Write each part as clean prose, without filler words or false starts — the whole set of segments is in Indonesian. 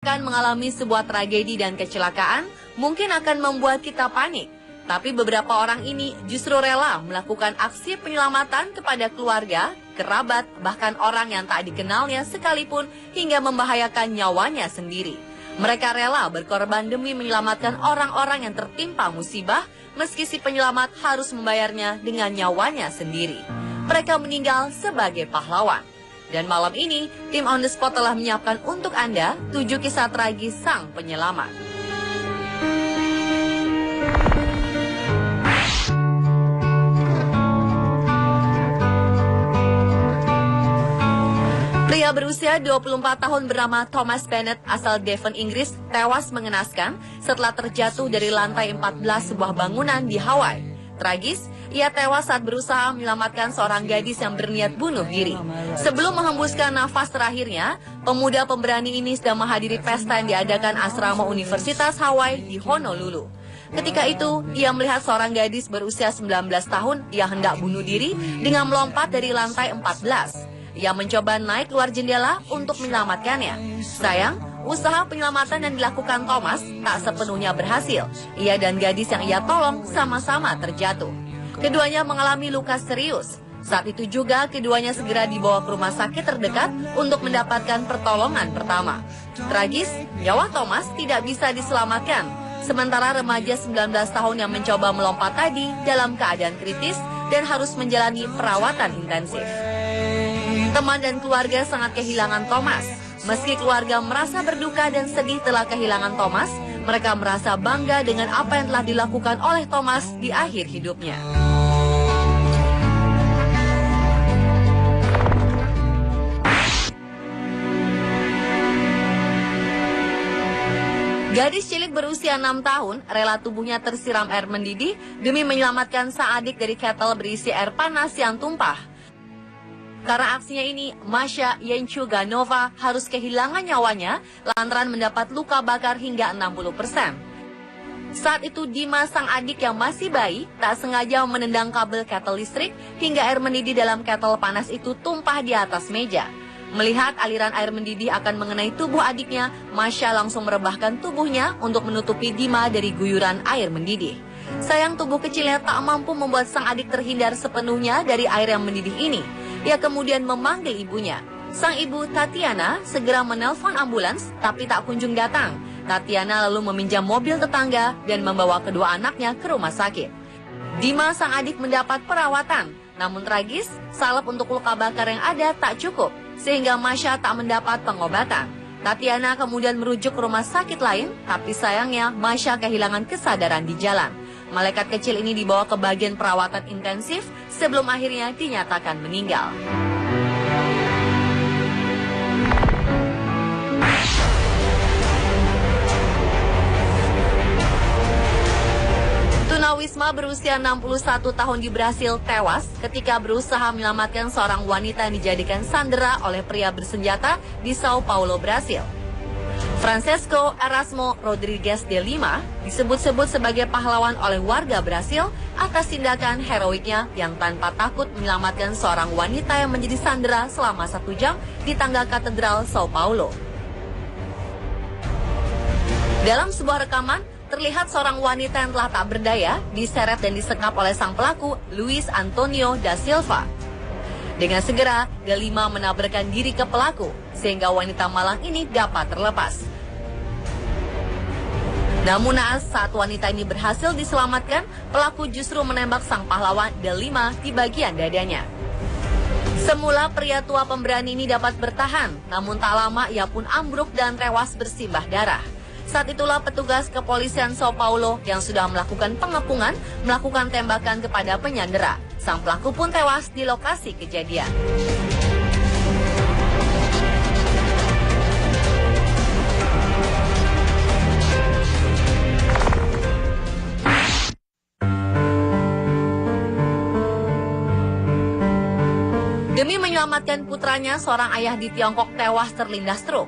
akan mengalami sebuah tragedi dan kecelakaan, mungkin akan membuat kita panik. Tapi beberapa orang ini justru rela melakukan aksi penyelamatan kepada keluarga, kerabat, bahkan orang yang tak dikenalnya sekalipun hingga membahayakan nyawanya sendiri. Mereka rela berkorban demi menyelamatkan orang-orang yang tertimpa musibah, meski si penyelamat harus membayarnya dengan nyawanya sendiri. Mereka meninggal sebagai pahlawan. Dan malam ini, tim On The Spot telah menyiapkan untuk Anda 7 kisah tragis sang penyelamat. Pria berusia 24 tahun bernama Thomas Bennett asal Devon, Inggris, tewas mengenaskan setelah terjatuh dari lantai 14 sebuah bangunan di Hawaii. Tragis, ia tewas saat berusaha menyelamatkan seorang gadis yang berniat bunuh diri. Sebelum menghembuskan nafas terakhirnya, pemuda pemberani ini sedang menghadiri pesta yang diadakan asrama Universitas Hawaii di Honolulu. Ketika itu, ia melihat seorang gadis berusia 19 tahun yang hendak bunuh diri dengan melompat dari lantai 14. Ia mencoba naik keluar jendela untuk menyelamatkannya. Sayang, usaha penyelamatan yang dilakukan Thomas tak sepenuhnya berhasil. Ia dan gadis yang ia tolong sama-sama terjatuh. Keduanya mengalami luka serius. Saat itu juga keduanya segera dibawa ke rumah sakit terdekat untuk mendapatkan pertolongan pertama. Tragis, nyawa Thomas tidak bisa diselamatkan. Sementara remaja 19 tahun yang mencoba melompat tadi dalam keadaan kritis dan harus menjalani perawatan intensif. Teman dan keluarga sangat kehilangan Thomas. Meski keluarga merasa berduka dan sedih telah kehilangan Thomas, mereka merasa bangga dengan apa yang telah dilakukan oleh Thomas di akhir hidupnya. Gadis cilik berusia 6 tahun rela tubuhnya tersiram air mendidih demi menyelamatkan sang adik dari ketel berisi air panas yang tumpah. Karena aksinya ini, Masha Yenchuganova harus kehilangan nyawanya lantaran mendapat luka bakar hingga 60%. Saat itu Dima, sang adik yang masih bayi, tak sengaja menendang kabel ketel listrik hingga air mendidih dalam ketel panas itu tumpah di atas meja. Melihat aliran air mendidih akan mengenai tubuh adiknya, Masha langsung merebahkan tubuhnya untuk menutupi Dima dari guyuran air mendidih. Sayang, tubuh kecilnya tak mampu membuat sang adik terhindar sepenuhnya dari air yang mendidih ini. Ia kemudian memanggil ibunya. Sang ibu, Tatiana, segera menelpon ambulans tapi tak kunjung datang. Tatiana lalu meminjam mobil tetangga dan membawa kedua anaknya ke rumah sakit. Dima, sang adik, mendapat perawatan. Namun tragis, salep untuk luka bakar yang ada tak cukup, sehingga Masha tak mendapat pengobatan. Tatiana kemudian merujuk ke rumah sakit lain, tapi sayangnya Masha kehilangan kesadaran di jalan. Malaikat kecil ini dibawa ke bagian perawatan intensif sebelum akhirnya dinyatakan meninggal. Tunawisma berusia 61 tahun di Brasil tewas ketika berusaha menyelamatkan seorang wanita yang dijadikan sandera oleh pria bersenjata di Sao Paulo, Brasil. Francesco Erasmo Rodrigues de Lima disebut-sebut sebagai pahlawan oleh warga Brasil atas tindakan heroiknya yang tanpa takut menyelamatkan seorang wanita yang menjadi sandera selama 1 jam di tangga katedral Sao Paulo. Dalam sebuah rekaman, terlihat seorang wanita yang telah tak berdaya diseret dan disekap oleh sang pelaku, Luis Antonio da Silva. Dengan segera, De Lima menabrakan diri ke pelaku, sehingga wanita malang ini dapat terlepas. Namun naas saat wanita ini berhasil diselamatkan, pelaku justru menembak sang pahlawan De Lima di bagian dadanya. Semula pria tua pemberani ini dapat bertahan, namun tak lama ia pun ambruk dan tewas bersimbah darah. Saat itulah petugas kepolisian Sao Paulo yang sudah melakukan pengepungan melakukan tembakan kepada penyandera. Sang pelaku pun tewas di lokasi kejadian. Demi menyelamatkan putranya, seorang ayah di Tiongkok tewas terlindas truk.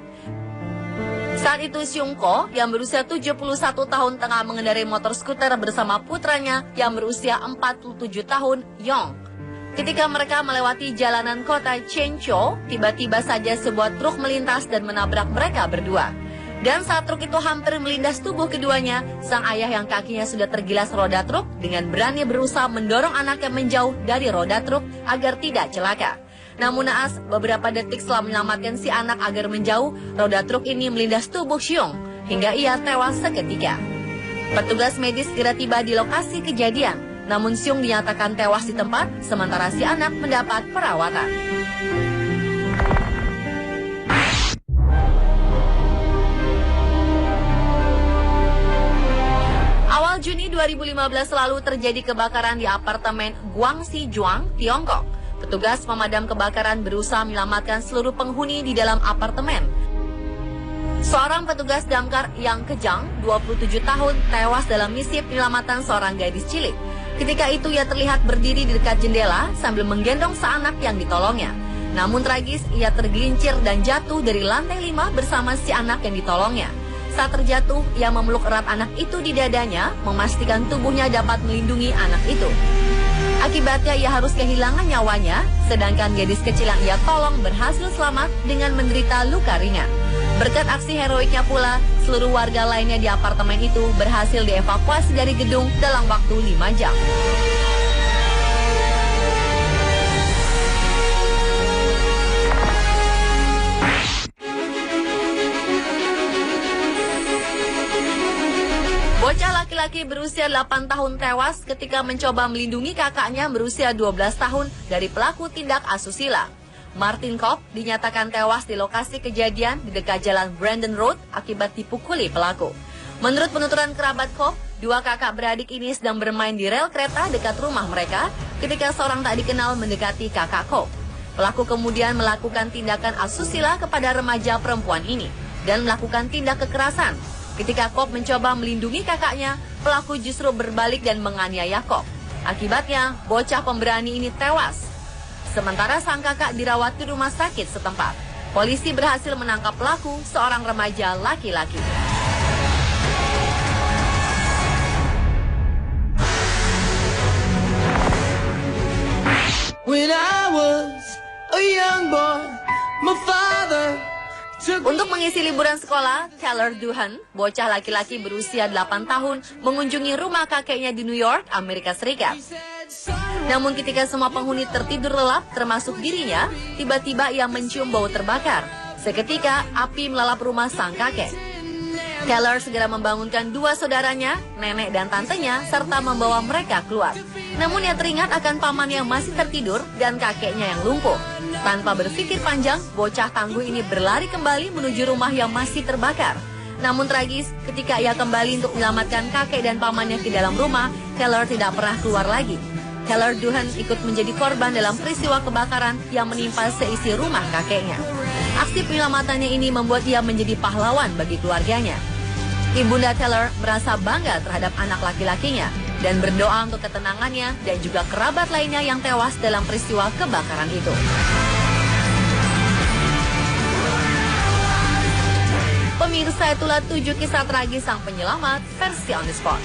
Saat itu Xiong Ko yang berusia 71 tahun tengah mengendarai motor skuter bersama putranya yang berusia 47 tahun, Yong. Ketika mereka melewati jalanan kota Chencho, tiba-tiba saja sebuah truk melintas dan menabrak mereka berdua. Dan saat truk itu hampir melindas tubuh keduanya, sang ayah yang kakinya sudah tergilas roda truk dengan berani berusaha mendorong anaknya menjauh dari roda truk agar tidak celaka. Namun naas, beberapa detik setelah menyelamatkan si anak agar menjauh, roda truk ini melindas tubuh Syung hingga ia tewas seketika. Petugas medis segera tiba di lokasi kejadian, namun Syung dinyatakan tewas di tempat, sementara si anak mendapat perawatan. Awal Juni 2015 lalu terjadi kebakaran di apartemen Guangxi Zhuang, Tiongkok. Petugas pemadam kebakaran berusaha menyelamatkan seluruh penghuni di dalam apartemen. Seorang petugas damkar yang kejang, 27 tahun, tewas dalam misi penyelamatan seorang gadis cilik. Ketika itu ia terlihat berdiri di dekat jendela sambil menggendong seanak yang ditolongnya. Namun tragis, ia tergelincir dan jatuh dari lantai 5 bersama si anak yang ditolongnya. Saat terjatuh, ia memeluk erat anak itu di dadanya, memastikan tubuhnya dapat melindungi anak itu. Akibatnya ia harus kehilangan nyawanya, sedangkan gadis kecil yang ia tolong berhasil selamat dengan menderita luka ringan. Berkat aksi heroiknya pula, seluruh warga lainnya di apartemen itu berhasil dievakuasi dari gedung dalam waktu 5 jam. Bocah laki-laki berusia 8 tahun tewas ketika mencoba melindungi kakaknya berusia 12 tahun dari pelaku tindak asusila. Martin Kopp dinyatakan tewas di lokasi kejadian di dekat jalan Brandon Road akibat dipukuli pelaku. Menurut penuturan kerabat Kopp, dua kakak beradik ini sedang bermain di rel kereta dekat rumah mereka ketika seorang tak dikenal mendekati kakak Kopp. Pelaku kemudian melakukan tindakan asusila kepada remaja perempuan ini dan melakukan tindak kekerasan. Ketika Kopp mencoba melindungi kakaknya, pelaku justru berbalik dan menganiaya Kopp. Akibatnya, bocah pemberani ini tewas. Sementara sang kakak dirawat di rumah sakit setempat. Polisi berhasil menangkap pelaku, seorang remaja laki-laki. When I was a young boy, my father... Untuk mengisi liburan sekolah, Taylor Duhan, bocah laki-laki berusia 8 tahun, mengunjungi rumah kakeknya di New York, Amerika Serikat. Namun ketika semua penghuni tertidur lelap, termasuk dirinya, tiba-tiba ia mencium bau terbakar. Seketika, api melalap rumah sang kakek. Taylor segera membangunkan dua saudaranya, nenek dan tantenya, serta membawa mereka keluar. Namun ia teringat akan paman yang masih tertidur dan kakeknya yang lumpuh. Tanpa berpikir panjang, bocah tangguh ini berlari kembali menuju rumah yang masih terbakar. Namun tragis, ketika ia kembali untuk menyelamatkan kakek dan pamannya ke dalam rumah, Taylor tidak pernah keluar lagi. Taylor Duhan ikut menjadi korban dalam peristiwa kebakaran yang menimpa seisi rumah kakeknya. Aksi penyelamatannya ini membuat ia menjadi pahlawan bagi keluarganya. Ibunda Taylor merasa bangga terhadap anak laki-lakinya dan berdoa untuk ketenangannya dan juga kerabat lainnya yang tewas dalam peristiwa kebakaran itu. Pemirsa, itulah 7 kisah tragis sang penyelamat versi On The Spot.